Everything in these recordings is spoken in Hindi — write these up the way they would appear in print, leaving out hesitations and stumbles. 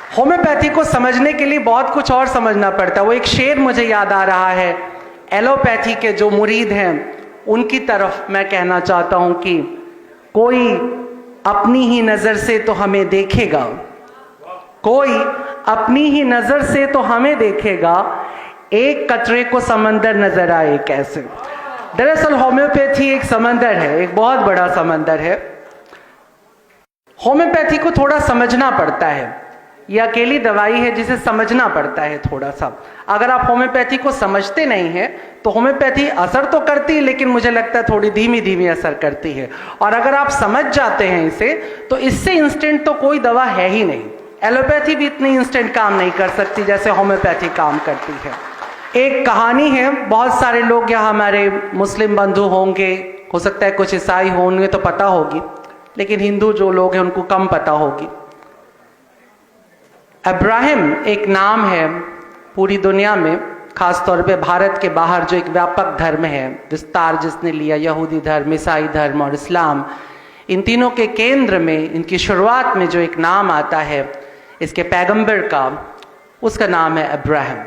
होम्योपैथी को समझने के लिए बहुत कुछ और समझना पड़ता है। वो एक शेर मुझे याद आ रहा है, एलोपैथी के जो मुरीद हैं उनकी तरफ मैं कहना चाहता हूं कि कोई अपनी ही नजर से तो हमें देखेगा, कोई अपनी ही नजर से तो हमें देखेगा, एक कतरे को समंदर नजर आए कैसे। दरअसल होम्योपैथी एक समंदर है, एक बहुत बड़ा समंदर है। होम्योपैथी को थोड़ा समझना पड़ता है। यह अकेली दवाई है जिसे समझना पड़ता है थोड़ा सा। अगर आप होम्योपैथी को समझते नहीं हैं तो होम्योपैथी असर तो करती है, लेकिन मुझे लगता है थोड़ी धीमी धीमी असर करती है। और अगर आप समझ जाते हैं इसे, तो इससे इंस्टेंट तो कोई दवा है ही नहीं। एलोपैथी भी इतनी इंस्टेंट काम नहीं कर सकती जैसे होम्योपैथी काम करती है। एक कहानी है, बहुत सारे लोग यहाँ हमारे मुस्लिम बंधु होंगे, हो सकता है कुछ ईसाई होंगे तो पता होगी, लेकिन हिंदू जो लोग हैं उनको कम पता होगी। इब्राहिम एक नाम है पूरी दुनिया में, खासतौर पे भारत के बाहर जो एक व्यापक धर्म है, विस्तार जिसने लिया, यहूदी धर्म, ईसाई धर्म और इस्लाम, इन तीनों के केंद्र में, इनकी शुरुआत में जो एक नाम आता है इसके पैगंबर का, उसका नाम है इब्राहिम।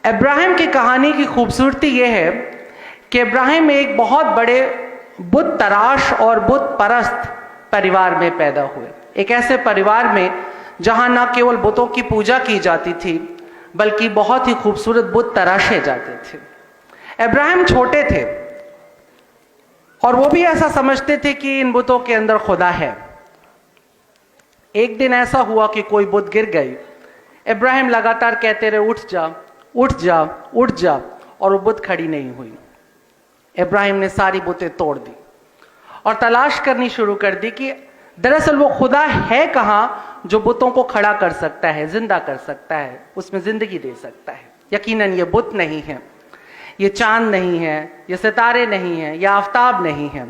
इब्राहिम की कहानी की खूबसूरती यह है कि इब्राहिम एक बहुत बड़े बुत तराश और बुत परस्त परिवार में पैदा हुए। एक ऐसे परिवार में जहां न केवल बुतों की पूजा की जाती थी बल्कि बहुत ही खूबसूरत बुत तराशे जाते थे। इब्राहिम छोटे थे और वो भी ऐसा समझते थे कि इन बुतों के अंदर खुदा है। एक दिन ऐसा हुआ कि कोई बुत गिर गई। इब्राहिम लगातार कहते रहे, उठ जा, उठ जा, उठ जा, और वो बुत खड़ी नहीं हुई। इब्राहिम ने सारी बुतें तोड़ दी और तलाश करनी शुरू कर दी कि दरअसल वो खुदा है कहां जो बुतों को खड़ा कर सकता है, जिंदा कर सकता है, उसमें जिंदगी दे सकता है। यकीनन ये बुत नहीं है, ये चांद नहीं है, ये सितारे नहीं है, ये आफताब नहीं है।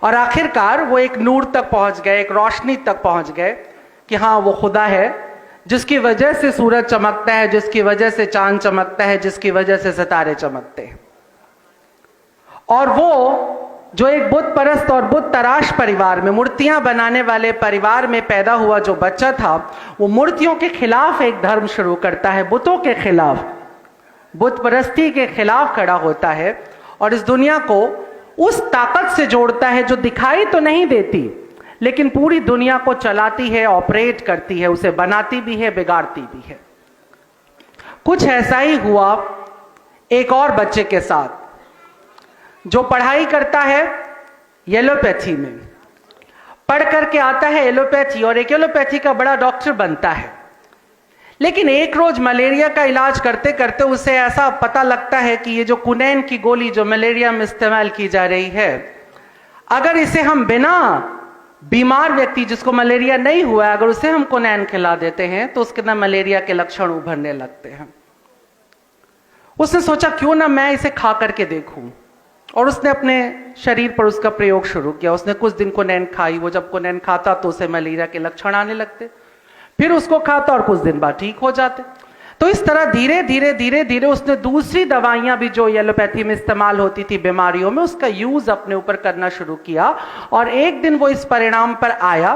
और आखिरकार वो एक नूर तक पहुंच गए, एक रोशनी तक पहुंच गए कि हाँ वो खुदा है जिसकी वजह से सूरज चमकता है, जिसकी वजह से चांद चमकता है, जिसकी वजह से सितारे चमकते हैं। और वो जो एक बुत परस्त और बुत तराश परिवार में, मूर्तियां बनाने वाले परिवार में पैदा हुआ जो बच्चा था, वो मूर्तियों के खिलाफ एक धर्म शुरू करता है, बुतों के खिलाफ, बुत परस्ती के खिलाफ खड़ा होता है और इस दुनिया को उस ताकत से जोड़ता है जो दिखाई तो नहीं देती लेकिन पूरी दुनिया को चलाती है, ऑपरेट करती है, उसे बनाती भी है, बिगाड़ती भी है। कुछ ऐसा ही हुआ एक और बच्चे के साथ जो पढ़ाई करता है एलोपैथी में, पढ़ करके आता है एलोपैथी और एक एलोपैथी का बड़ा डॉक्टर बनता है। लेकिन एक रोज मलेरिया का इलाज करते करते उसे ऐसा पता लगता है कि ये जो कुनैन की गोली जो मलेरिया में इस्तेमाल की जा रही है, अगर इसे हम बिना बीमार व्यक्ति जिसको मलेरिया नहीं हुआ, अगर उसे हम कुनैन खिला देते हैं तो उसके ना मलेरिया के लक्षण उभरने लगते हैं। उसने सोचा क्यों ना मैं इसे खा करके देखूं, और उसने अपने शरीर पर उसका प्रयोग शुरू किया। उसने कुछ दिन कुनैन खाई। वो जब कुनैन खाता तो उसे मलेरिया के लक्षण आने लगते, फिर उसको खाता और कुछ दिन बाद ठीक हो जाते। तो इस तरह धीरे धीरे धीरे धीरे उसने दूसरी दवाइयां भी जो एलोपैथी में इस्तेमाल होती थी बीमारियों में, उसका यूज अपने ऊपर करना शुरू किया। और एक दिन वो इस परिणाम पर आया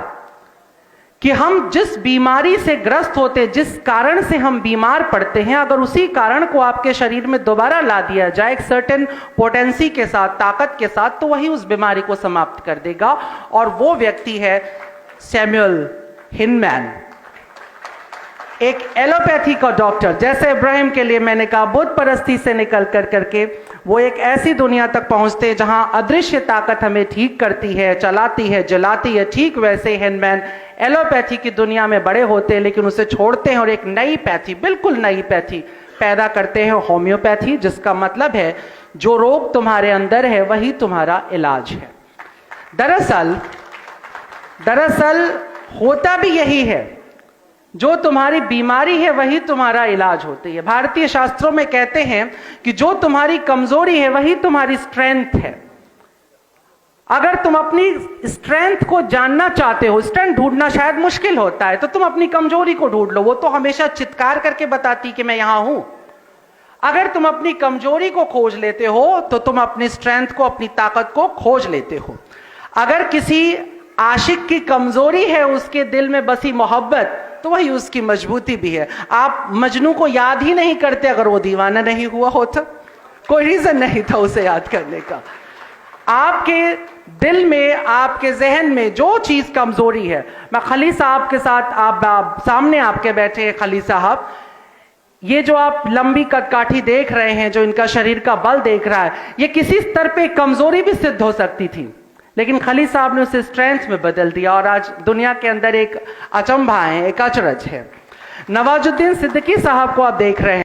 कि हम जिस बीमारी से ग्रस्त होते, जिस कारण से हम बीमार पड़ते हैं, अगर उसी कारण को आपके शरीर में दोबारा ला दिया जाए एक सर्टेन पोटेंसी के साथ, ताकत के साथ, तो वही उस बीमारी को समाप्त कर देगा। और वो व्यक्ति है सैमुअल हिनमैन, एक एलोपैथी का डॉक्टर। जैसे इब्राहिम के लिए मैंने कहा बुत परस्ती से निकल कर करके वो एक ऐसी दुनिया तक पहुंचते हैं जहां अदृश्य ताकत हमें ठीक करती है, चलाती है, जलाती है। ठीक वैसे हिनमैन एलोपैथी की दुनिया में बड़े होते हैं, लेकिन उसे छोड़ते हैं और एक नई पैथी, बिल्कुल नई पैथी पैदा करते हैं, होम्योपैथी, जिसका मतलब है जो रोग तुम्हारे अंदर है वही तुम्हारा इलाज है। दरअसल होता भी यही है, जो तुम्हारी बीमारी है वही तुम्हारा इलाज होती है। भारतीय शास्त्रों में कहते हैं कि जो तुम्हारी कमजोरी है वही तुम्हारी स्ट्रेंथ है। अगर तुम अपनी स्ट्रेंथ को जानना चाहते हो, स्ट्रेंथ ढूंढना शायद मुश्किल होता है, तो तुम अपनी कमजोरी को ढूंढ लो। वो तो हमेशा चित्कार करके बताती कि मैं यहां हूं। अगर तुम अपनी कमजोरी को खोज लेते हो तो तुम अपनी स्ट्रेंथ को, अपनी ताकत को खोज लेते हो। अगर किसी आशिक की कमजोरी है उसके दिल में बसी मोहब्बत, तो वही उसकी मजबूती भी है। आप मजनू को याद ही नहीं करते अगर वो दीवाना नहीं हुआ होता, कोई रीजन नहीं था उसे याद करने का। आपके दिल में, आपके जहन में जो चीज कमजोरी है, मैं खली साहब के साथ, आप सामने आपके बैठे हैं खली साहब, ये जो आप लंबी कदकाठी देख रहे हैं, जो इनका शरीर का बल देख रहा है, ये किसी स्तर पे कमजोरी भी सिद्ध हो सकती थी, लेकिन खली साहब ने उसे स्ट्रेंथ में बदल दिया और आज दुनिया के अंदर एक अचंभा है, एक अचरज है। नवाजुद्दीन सिद्दीकी साहब को आप देख रहे हैं।